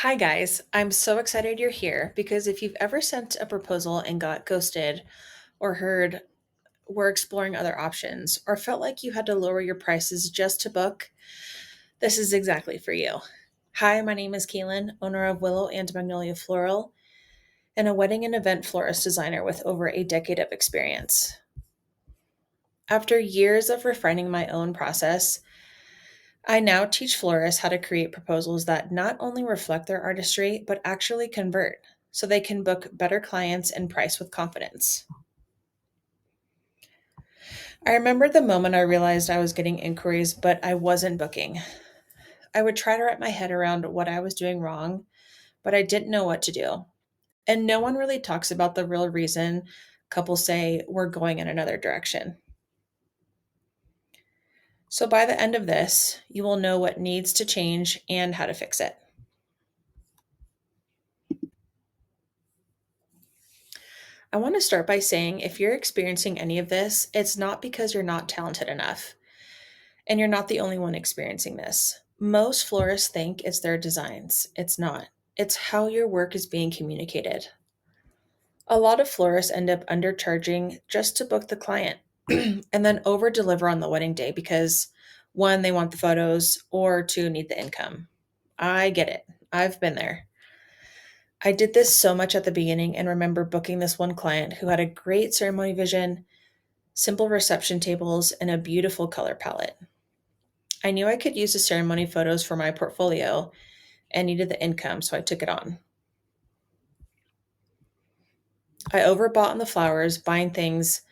Hi, guys. I'm so excited you're here because if you've ever sent a proposal and got ghosted, or heard we're exploring other options, or felt like you had to lower your prices just to book, this is exactly for you. Hi, my name is Kaylin, owner of Willow and Magnolia Floral, and a wedding and event florist designer with over a decade of experience. After years of refining my own process, I now teach florists how to create proposals that not only reflect their artistry, but actually convert so they can book better clients and price with confidence. I remember the moment I realized I was getting inquiries, but I wasn't booking. I would try to wrap my head around what I was doing wrong, but I didn't know what to do. And no one really talks about the real reason couples say we're going in another direction. So by the end of this, you will know what needs to change and how to fix it. I want to start by saying if you're experiencing any of this, it's not because you're not talented enough, and you're not the only one experiencing this. Most florists think it's their designs. It's not. It's how your work is being communicated. A lot of florists end up undercharging just to book the client and then over deliver on the wedding day because one, they want the photos, or two, need the income. I get it. I've been there. I did this so much at the beginning and remember booking this one client who had a great ceremony vision, simple reception tables, and a beautiful color palette. I knew I could use the ceremony photos for my portfolio and needed the income, so I took it on. I overbought on the flowers, buying things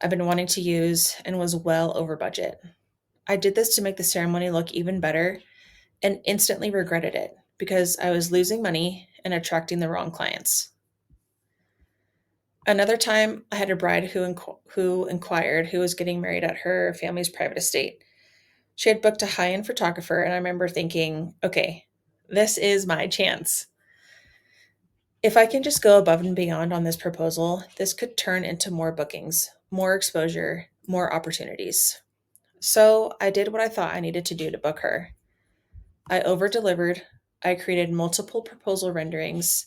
I've been wanting to use, and was well over budget. I did this to make the ceremony look even better and instantly regretted it because I was losing money and attracting the wrong clients. Another time, I had a bride who inquired who was getting married at her family's private estate. She had booked a high end photographer, and I remember thinking, okay, this is my chance. If I can just go above and beyond on this proposal, this could turn into more bookings, more exposure, more opportunities. So I did what I thought I needed to do to book her. I over delivered. I created multiple proposal renderings.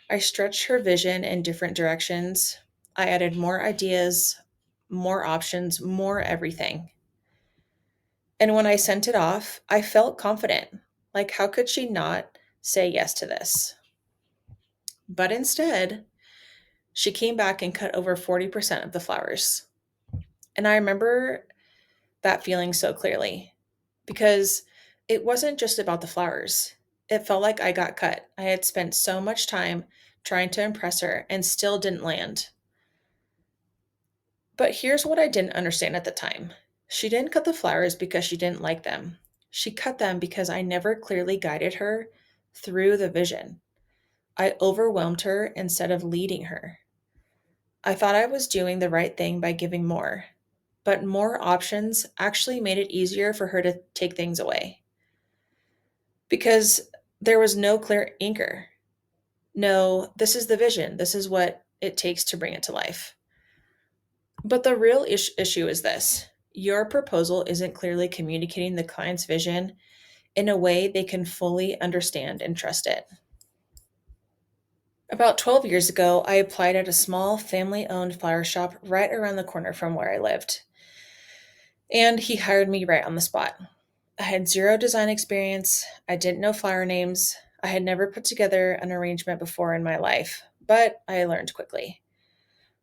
I stretched her vision in different directions. I added more ideas, more options, more everything. And when I sent it off, I felt confident. Like, how could she not say yes to this? But instead, she came back and cut over 40% of the flowers. And I remember that feeling so clearly because it wasn't just about the flowers. It felt like I got cut. I had spent so much time trying to impress her and still didn't land. But here's what I didn't understand at the time: she didn't cut the flowers because she didn't like them. She cut them because I never clearly guided her through the vision. I overwhelmed her instead of leading her. I thought I was doing the right thing by giving more, but more options actually made it easier for her to take things away because there was no clear anchor. No, this is the vision. This is what it takes to bring it to life. But the real issue is this: your proposal isn't clearly communicating the client's vision in a way they can fully understand and trust it. About 12 years ago, I applied at a small family owned flower shop right around the corner from where I lived, and he hired me right on the spot. I had zero design experience, I didn't know flower names, I had never put together an arrangement before in my life, but I learned quickly.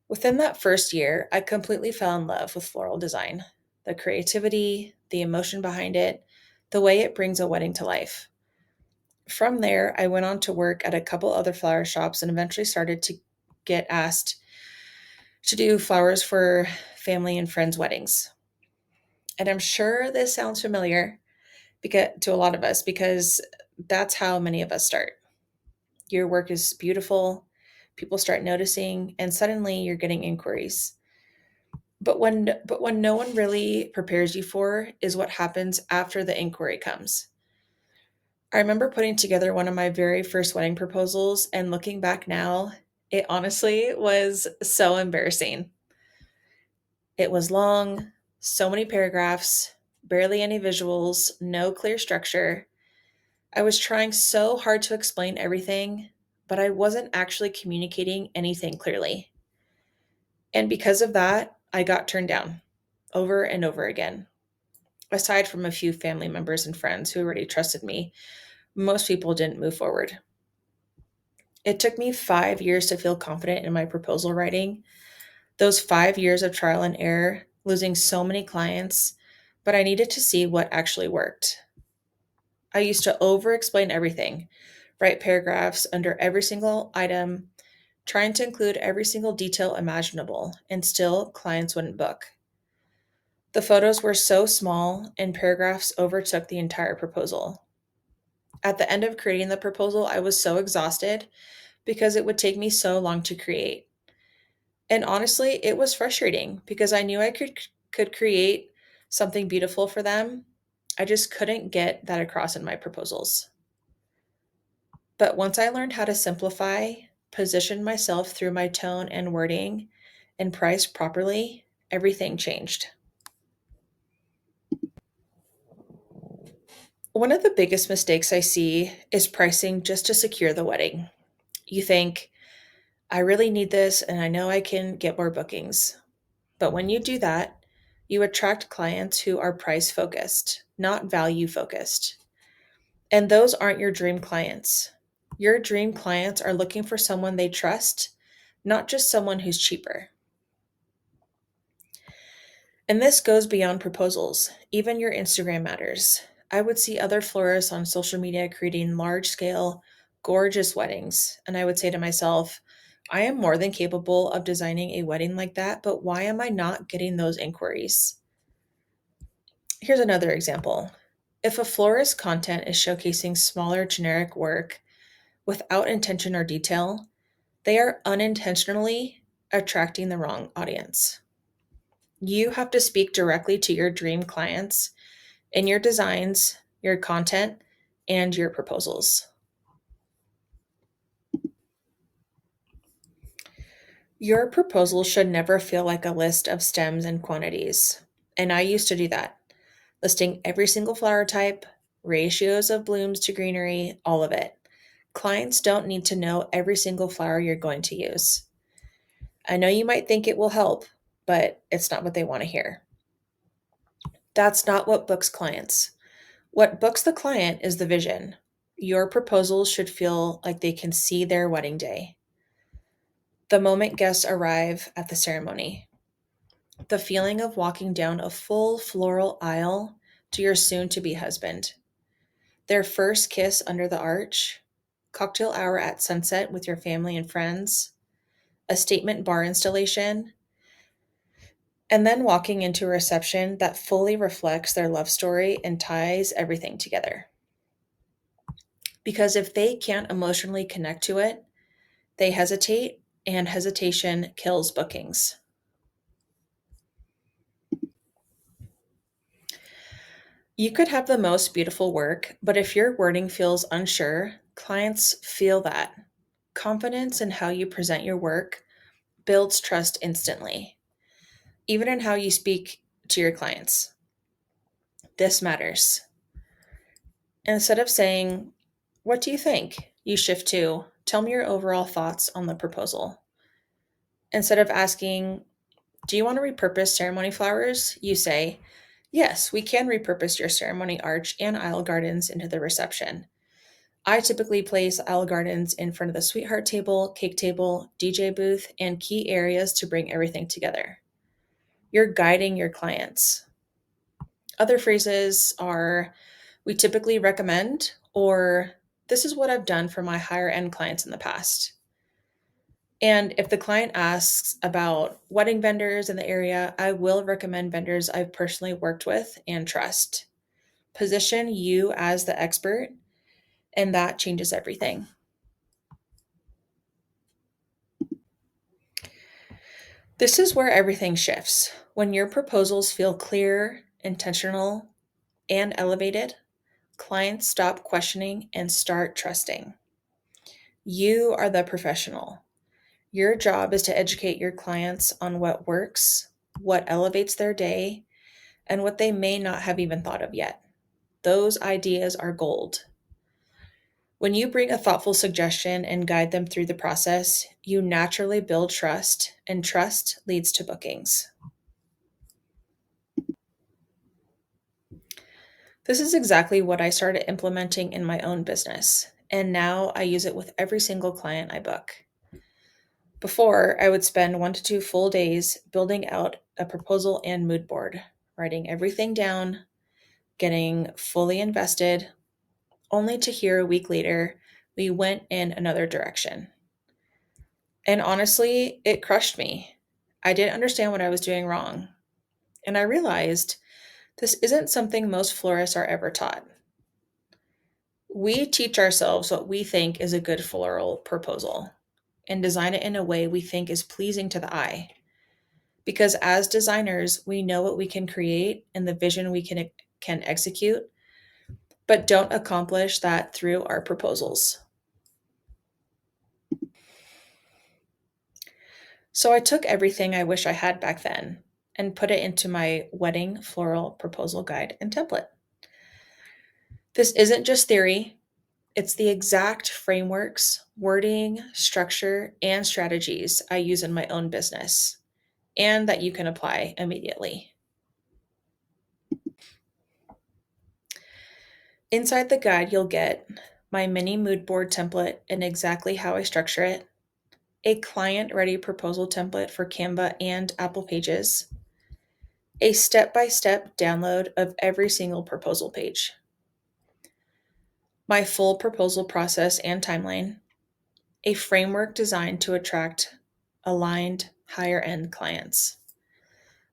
Within that first year, I completely fell in love with floral design: the creativity, the emotion behind it, the way it brings a wedding to life. From there, I went on to work at a couple other flower shops and eventually started to get asked to do flowers for family and friends' weddings. And I'm sure this sounds familiar because, to a lot of us, because that's how many of us start. Your work is beautiful, people start noticing, and suddenly you're getting inquiries. But when no one really prepares you for is what happens after the inquiry comes. I remember putting together one of my very first wedding proposals and looking back now, it honestly was so embarrassing. It was long, so many paragraphs, barely any visuals, no clear structure. I was trying so hard to explain everything, but I wasn't actually communicating anything clearly. And because of that, I got turned down over and over again. Aside from a few family members and friends who already trusted me, most people didn't move forward. It took me 5 years to feel confident in my proposal writing. Those 5 years of trial and error, losing so many clients, but I needed to see what actually worked. I used to over explain everything, write paragraphs under every single item, trying to include every single detail imaginable, and still clients wouldn't book. The photos were so small, and paragraphs overtook the entire proposal. At the end of creating the proposal, I was so exhausted because it would take me so long to create. And honestly, it was frustrating because I knew I could create something beautiful for them. I just couldn't get that across in my proposals. But once I learned how to simplify, position myself through my tone and wording, and price properly, everything changed. One of the biggest mistakes I see is pricing just to secure the wedding. You think, I really need this and I know I can get more bookings. But when you do that, you attract clients who are price focused, not value focused. And those aren't your dream clients. Your dream clients are looking for someone they trust, not just someone who's cheaper. And this goes beyond proposals. Even your Instagram matters. I would see other florists on social media creating large scale, gorgeous weddings. And I would say to myself, I am more than capable of designing a wedding like that, but why am I not getting those inquiries? Here's another example. If a florist content is showcasing smaller generic work without intention or detail, they are unintentionally attracting the wrong audience. You have to speak directly to your dream clients in your designs, your content, and your proposals. Your proposal should never feel like a list of stems and quantities. And I used to do that, listing every single flower type, ratios of blooms to greenery, all of it. Clients don't need to know every single flower you're going to use. I know you might think it will help, but it's not what they want to hear. That's not what books clients. What books the client is the vision. Your proposals should feel like they can see their wedding day. The moment guests arrive at the ceremony, the feeling of walking down a full floral aisle to your soon to be husband, their first kiss under the arch, cocktail hour at sunset with your family and friends, a statement bar installation, and then walking into a reception that fully reflects their love story and ties everything together. Because if they can't emotionally connect to it, they hesitate, and hesitation kills bookings. You could have the most beautiful work, but if your wording feels unsure, clients feel that. Confidence in how you present your work builds trust instantly, even in how you speak to your clients. This matters. Instead of saying, what do you think? You shift to, tell me your overall thoughts on the proposal. Instead of asking, do you want to repurpose ceremony flowers? You say, yes, we can repurpose your ceremony arch and aisle gardens into the reception. I typically place aisle gardens in front of the sweetheart table, cake table, DJ booth, and key areas to bring everything together. You're guiding your clients. Other phrases are, we typically recommend, or this is what I've done for my higher end clients in the past. And if the client asks about wedding vendors in the area, I will recommend vendors I've personally worked with and trust. Position you as the expert, and that changes everything. This is where everything shifts. When your proposals feel clear, intentional, and elevated, clients stop questioning and start trusting. You are the professional. Your job is to educate your clients on what works, what elevates their day, and what they may not have even thought of yet. Those ideas are gold. When you bring a thoughtful suggestion and guide them through the process, you naturally build trust, and trust leads to bookings. This is exactly what I started implementing in my own business, and now I use it with every single client I book. Before, I would spend 1 to 2 full days building out a proposal and mood board, writing everything down, getting fully invested, only to hear a week later we went in another direction. And honestly, it crushed me. I didn't understand what I was doing wrong. And I realized this isn't something most florists are ever taught. We teach ourselves what we think is a good floral proposal and design it in a way we think is pleasing to the eye. Because as designers, we know what we can create and the vision we can execute, but don't accomplish that through our proposals. So I took everything I wish I had back then and put it into my wedding floral proposal guide and template. This isn't just theory, it's the exact frameworks, wording, structure, and strategies I use in my own business and that you can apply immediately. Inside the guide, you'll get my mini mood board template and exactly how I structure it, a client ready proposal template for Canva and Apple Pages, a step by step download of every single proposal page, my full proposal process and timeline, a framework designed to attract aligned higher end clients,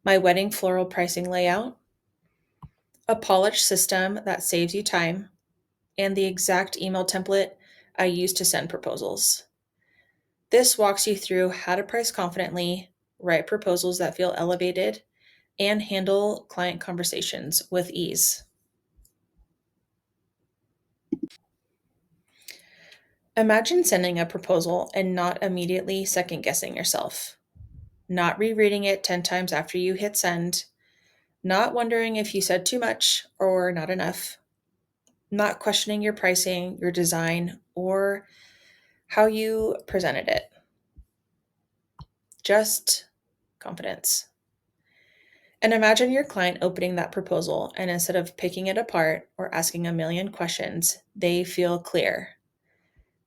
my wedding floral pricing layout, a polished system that saves you time, and the exact email template I use to send proposals. This walks you through how to price confidently, write proposals that feel elevated, and handle client conversations with ease. Imagine sending a proposal and not immediately second guessing yourself, not rereading it 10 times after you hit send, not wondering if you said too much or not enough, not questioning your pricing, your design, or how you presented it. Just confidence. And imagine your client opening that proposal, and instead of picking it apart or asking a million questions, they feel clear.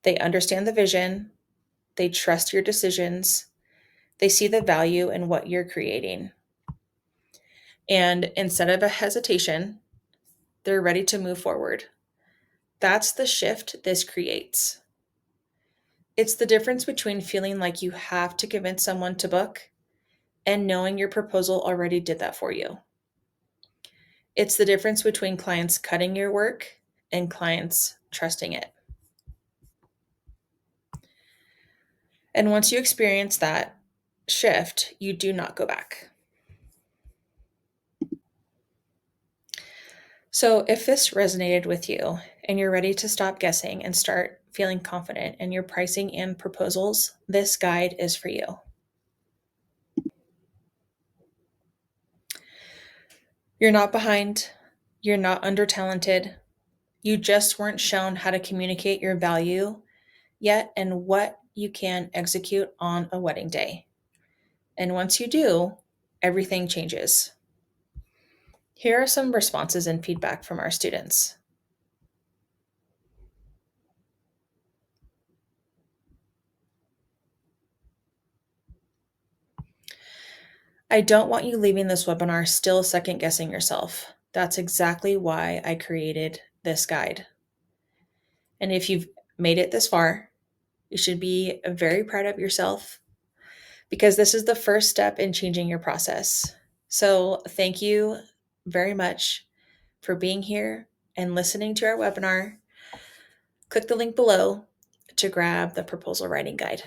They understand the vision, they trust your decisions, they see the value in what you're creating. And instead of a hesitation, they're ready to move forward. That's the shift this creates. It's the difference between feeling like you have to convince someone to book and knowing your proposal already did that for you. It's the difference between clients cutting your work and clients trusting it. And once you experience that shift, you do not go back. So, if this resonated with you and you're ready to stop guessing and start feeling confident in your pricing and proposals, this guide is for you. You're not behind, you're not under talented, you just weren't shown how to communicate your value yet and what you can execute on a wedding day. And once you do, everything changes. Here are some responses and feedback from our students. I don't want you leaving this webinar still second guessing yourself. That's exactly why I created this guide. And if you've made it this far, you should be very proud of yourself because this is the first step in changing your process. So, thank you very much for being here and listening to our webinar. Click the link below to grab the proposal writing guide.